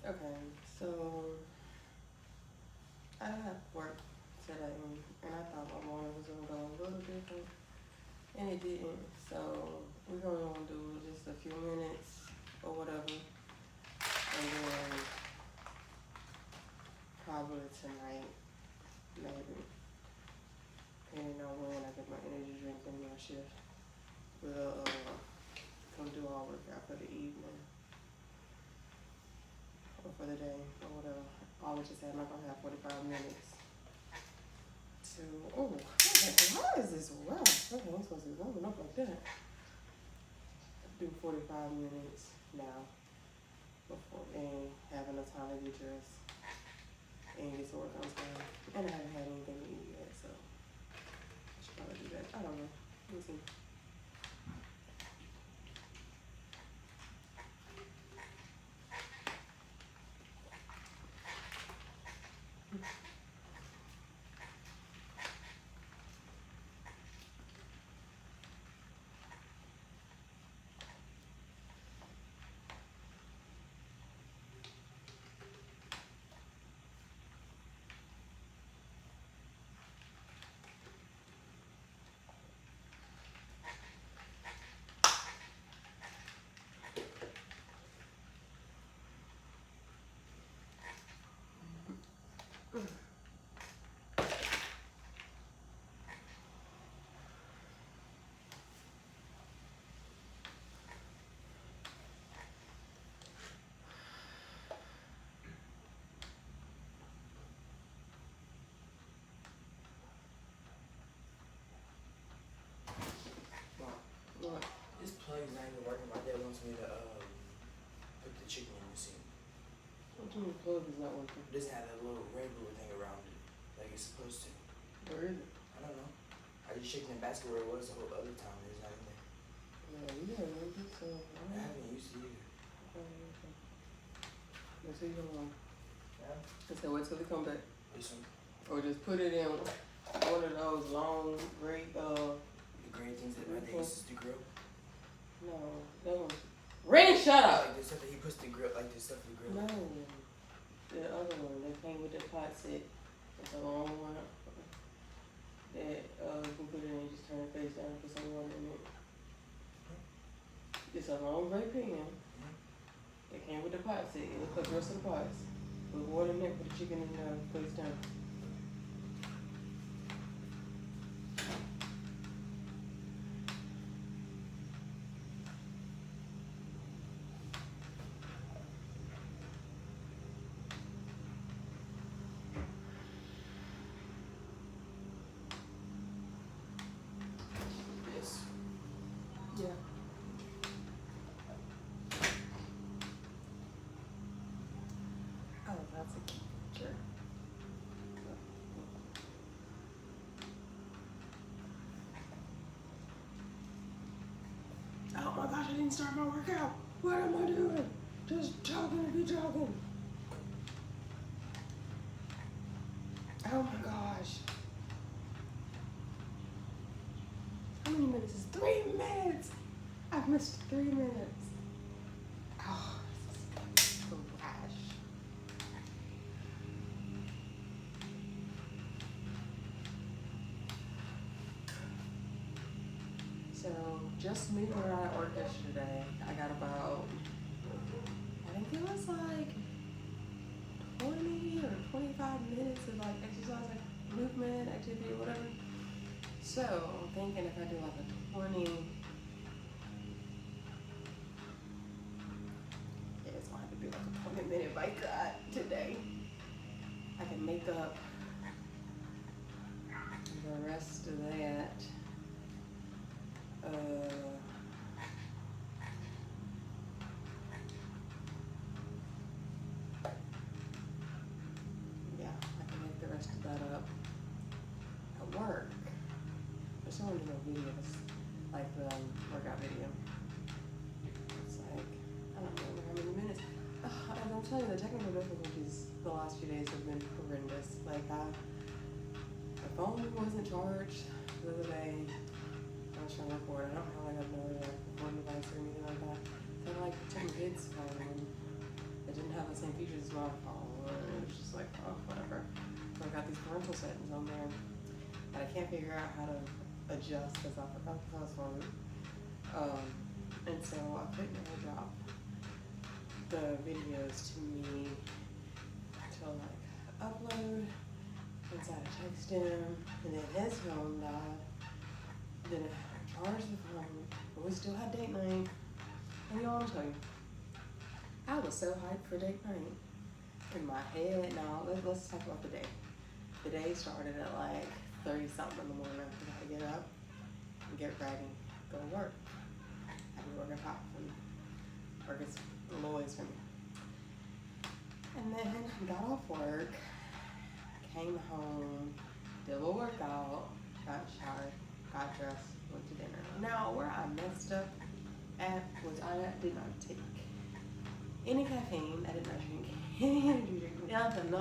Okay, so I have work today, and I thought my morning was gonna go a little different, and it didn't. So we're gonna do just a few minutes or whatever, and then probably tonight, maybe, depending on when I get my energy drink and my shift, we'll come do our workout for the evening or for the day or whatever. I always just say I'm not gonna have 45 minutes to. Oh, why is this well? Okay, I'm supposed to be warming up like that. Do 45 minutes now before and have enough time to get dressed and get to work on time. And I haven't had anything to eat yet, so I should probably do that. I don't know. We'll see. What? This plug's not even working. My dad wants me to put the chicken in the sink. What do you mean plug is not working? This had a little regular thing around it, like it's supposed to. Where is it? I don't know. I just checked in the basket where it was the whole other time. It's not in there. Yeah, you haven't used it, so I haven't used it either. okay. Let's see how long. Yeah. I said wait till they come back. This one. Or just put it in one of those long, great, The green things that my dad uses to grill. no, that one's. Ren, shut up! Like the stuff that he puts the grill, like the stuff the grill. No, the other one that came with the pot set. It's a long one that you can put it in and just turn it face down and put some water in it. It's a long gray pan. It came with the pot set. It looks like the rest of the pots. With water in it, put the chicken in there, face down. This. Yeah. Oh, that's a cute picture. Oh my gosh, I didn't start my workout. What am I doing? Just jogging to be jogging. Oh my gosh. How many minutes is 3 minutes? I've missed 3 minutes. Oh, this is trash. So, just me when I worked yesterday. I got about, I think it was like 20 or 25 minutes of like exercise, like movement, activity, or whatever. So, I'm thinking if I do like a 20, yeah, it's gonna have to be like a 20-minute bike ride today. I can make up the rest of that. Yeah, I can make the rest of that up at work. I still want to do no videos, like the workout video. It's like, I don't remember how many minutes. And I'm telling you, the technical difficulties the last few days have been horrendous. Like, my phone wasn't charged the other day. I was trying to record. I don't have like another recording device or anything like that. So I like took my kids' phone and it didn't have the same features as my phone, and it was just like, oh, whatever. So I got these parental settings on there, and I can't figure out how to adjust because I forgot the password. And so I couldn't drop the videos to me to like upload inside of TextDim, and then his phone died. Then I charged the phone, but we still had date night. And y'all, I'll tell you, I was so hyped for date night. In my head, now let's talk about the day. The day started at like 30-something in the morning. I had to get up and get ready, go to work. I had to order hot for me, or get some Lloyd's for me. And then got off work, came home, did a little workout, got showered, got dressed, went to dinner. Now, where I messed up at was I did not take any caffeine. I did not drink any energy drink, nothing,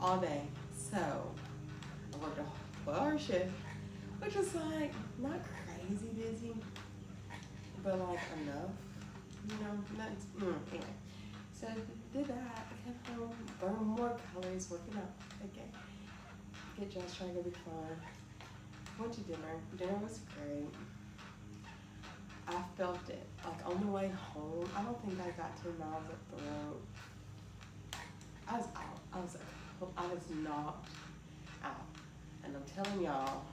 all day. So I worked a 12-hour shift, which was like not crazy busy, but like enough, you know. Anyway, so did that. I came home, burned more calories working out. Okay, get dressed, trying to be fun. Went to dinner. Dinner was great. I felt it. Like on the way home, I don't think I got 2 miles up the road. I was out. I was knocked out. And I'm telling y'all,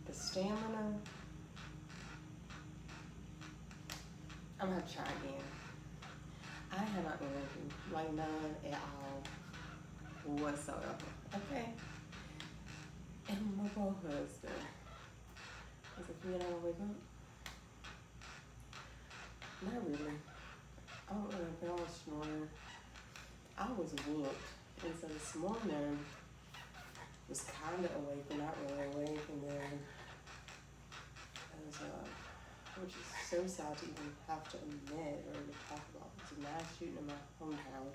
the stamina, I'm gonna have to try again. I had not energy, like none at all whatsoever. Okay? And my poor husband, I was like, you know, wake up. Not really. I don't know if I was snoring. I was whooped. And so this morning was kind of awake, but not really awake. And then I was, which is so sad to even have to admit or to talk about. It's a mass shooting in my hometown,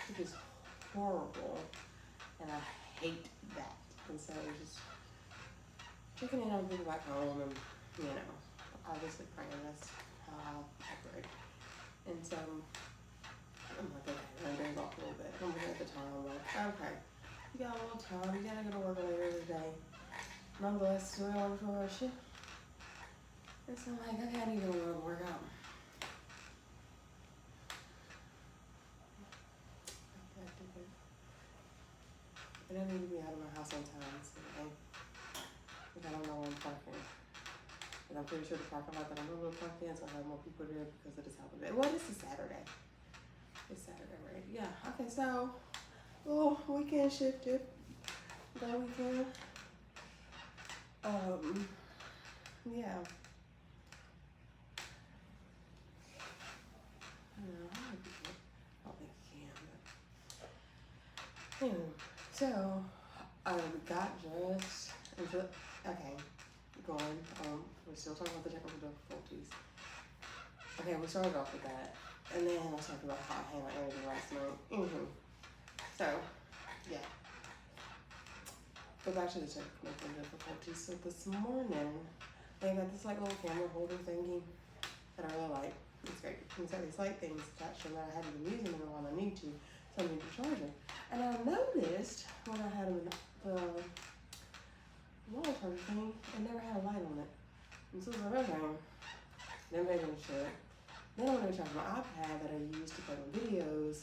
which is horrible. And I hate that. And so I was just checking in on people back home and, you know, obviously praying. That's how I operate. And so I'm like, okay, I'm going to go off a little bit. I'm looking at the time, I'm like, okay, you got a little time, you gotta go to work later today. Nonetheless, still on for a shift. And so I'm like, okay, I need to go to work out. And I need to be out of my house on time, so I don't know where I'm parking. And I'm pretty sure the parking lot that I'm going to park in, so I have more people there because it is holiday. Well, this is Saturday. It's Saturday, right? Yeah. Okay, so weekend shifted. The weekend. Yeah. I don't think you can, but anyway. So I got dressed and okay, going. We're still talking about the technical difficulties. Okay, we started off with that. And then I was talking about how I handled everything last night. So, yeah. Go back to the technical difficulties. So this morning, they got this like little camera holder thingy that I really like. It's great. It's got these light things attached to them that I haven't been using in a while. I need to, so I need to charge them. And I noticed when I had them in the wall charger thing, it never had a light on it. And so I was like, okay, then maybe I should. Then I'm gonna charge my iPad that I use to play my videos,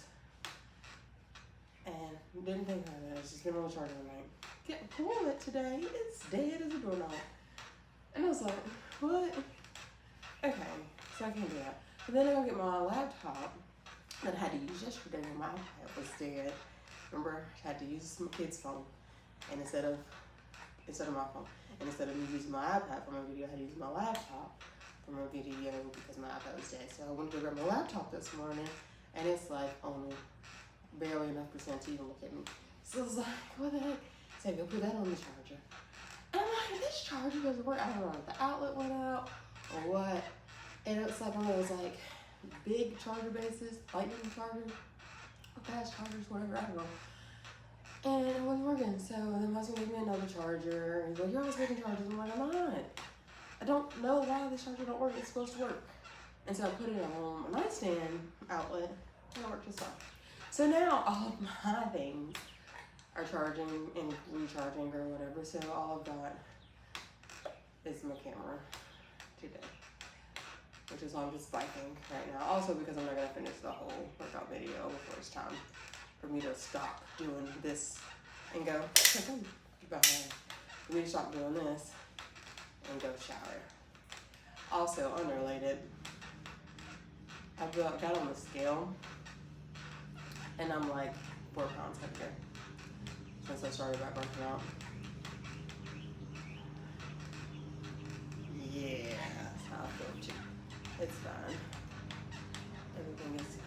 and didn't think about that. It's just been on the charger all night. Get pull it today. It's dead as a doorknob. And I was like, what? Okay, so I can't do that. So then I go get my laptop that I had to use yesterday when my iPad was dead. Remember, I had to use my kid's phone, and instead of my phone, and instead of me using my iPad for my video, I had to use my laptop for my video because my iPad was dead. So I went to grab my laptop this morning, and it's like only barely enough percent to even look at me. So I was like, what the heck? So I go put that on the charger. And I'm like, this charger doesn't work. I don't know if the outlet went out or what. And it was like one of those like big charger bases, lightning charger, or fast chargers, whatever, I don't know. And it wasn't working. So then my husband gave me another charger. He's like, you're always making chargers. I'm like, I'm not. I don't know why this charger don't work. It's supposed to work. And so I put it on a nightstand outlet, And it worked just fine. So now all of my things are charging and recharging or whatever. So all of that is my camera today. Which is why I'm just biking right now. Also because I'm not gonna finish the whole workout video before it's time for me to stop doing this and go, for me to stop doing this and go shower. Also unrelated, I got on the scale and I'm like 4 pounds heavier since I started back working out. Yeah, that's how I feel too. It's fine. Everything is fine.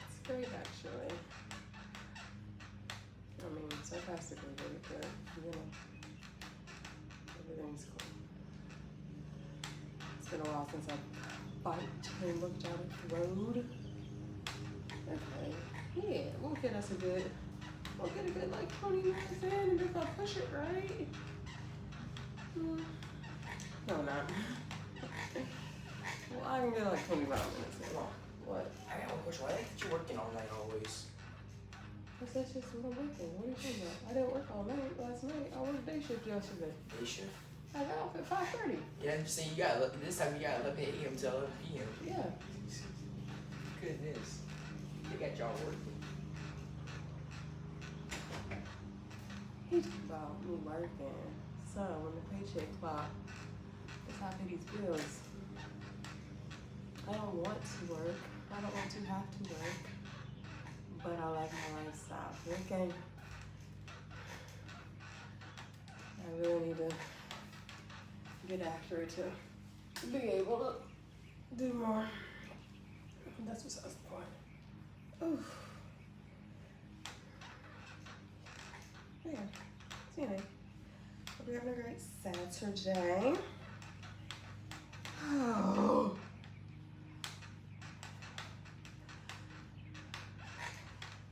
It's great actually. I mean, sarcastically really good, you know. Everything's cool. It's been a while since I've biked and looked out at the road. Okay, yeah, we'll get us a good, we'll get a good like 20 minutes in, and if I push it right. No, not. Well, I can get like 25 minutes in. What? I got one question. Why think you're working all night always? Because that's just what I'm working. What are you talking about? I didn't work all night last night. I worked day shift yesterday. Day shift? I got off at 5:30. Yeah, I'm just saying you got this time you got 11 a.m. to 11 p.m. Yeah. Goodness, they got y'all working. He talked about me working. So when the paycheck clock, it's how I pay these bills. I don't want to work. I don't want to have to work. But I like my lifestyle. Okay. I really need to get after it to be able to do more. That's besides the point. Oof. Yeah. See you later. Hope you're having a great Saturday. Oh.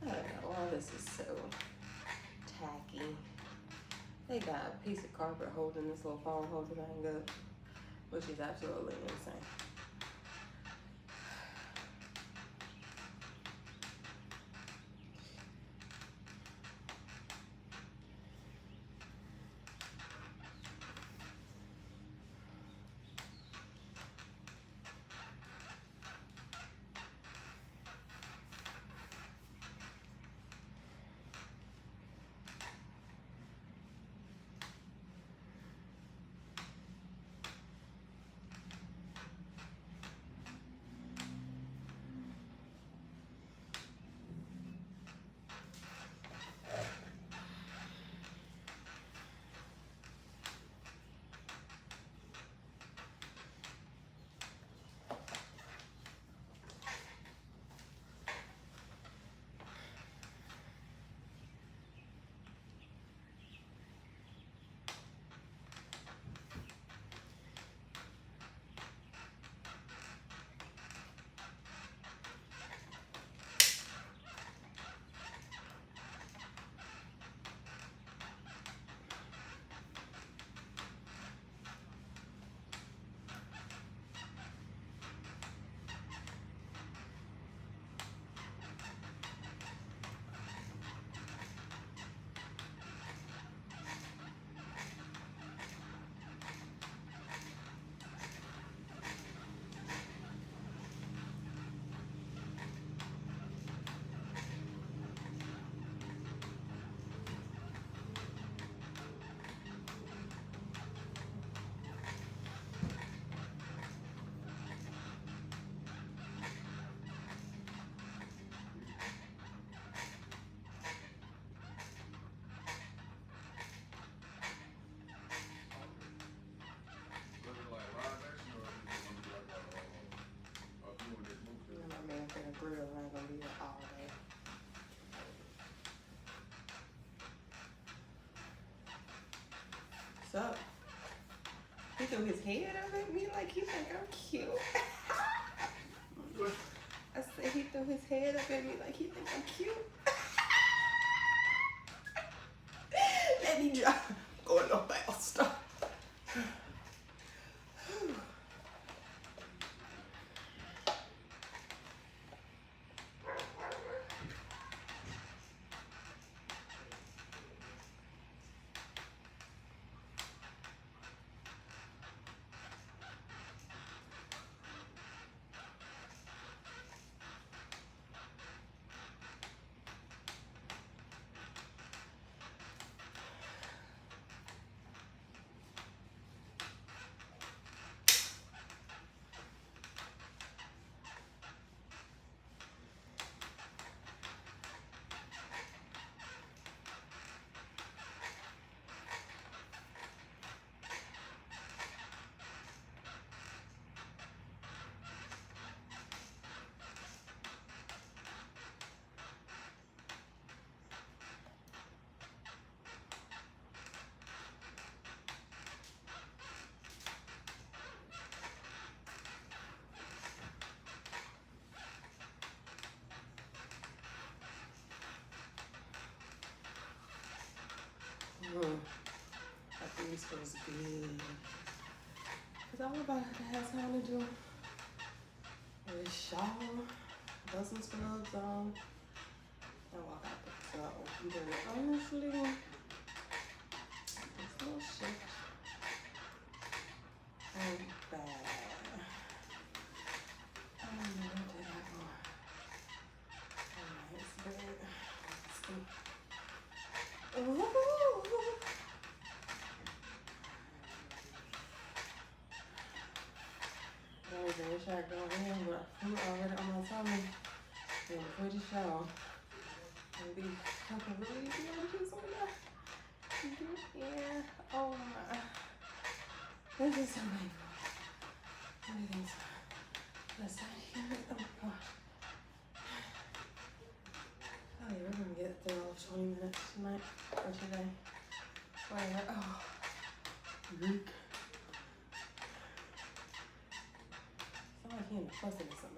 I don't know why this is so tacky. They got a piece of carpet holding this little phone holder thing up, which is absolutely insane. Grill ain't gonna be here all day. So he threw his head up at me like he think I'm cute. I said he threw his head up at me like he think I'm cute. Let me drop. Going no fast. After this feels good. Cause all about to have time to do is shower, put some scrubs on, and walk out the door. But honestly, this little shit ain't bad. I don't know what that is. Alright, it's bad. Ooh. I wish I could go in with food already on my tummy and before the show. And be fucking really good on that. Yeah. Oh my. This is so painful. Everything's let's start here. Oh my gosh. Oh yeah, we're gonna get through 20 minutes tonight or today. Whatever. Oh. Reek. Sound like he in the fussing or something.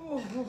Oh.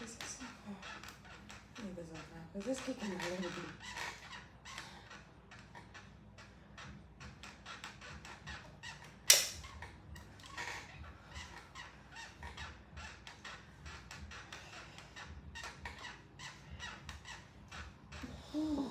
This is so cool. I think this is okay. Cause this kicking me a little bit. Oh.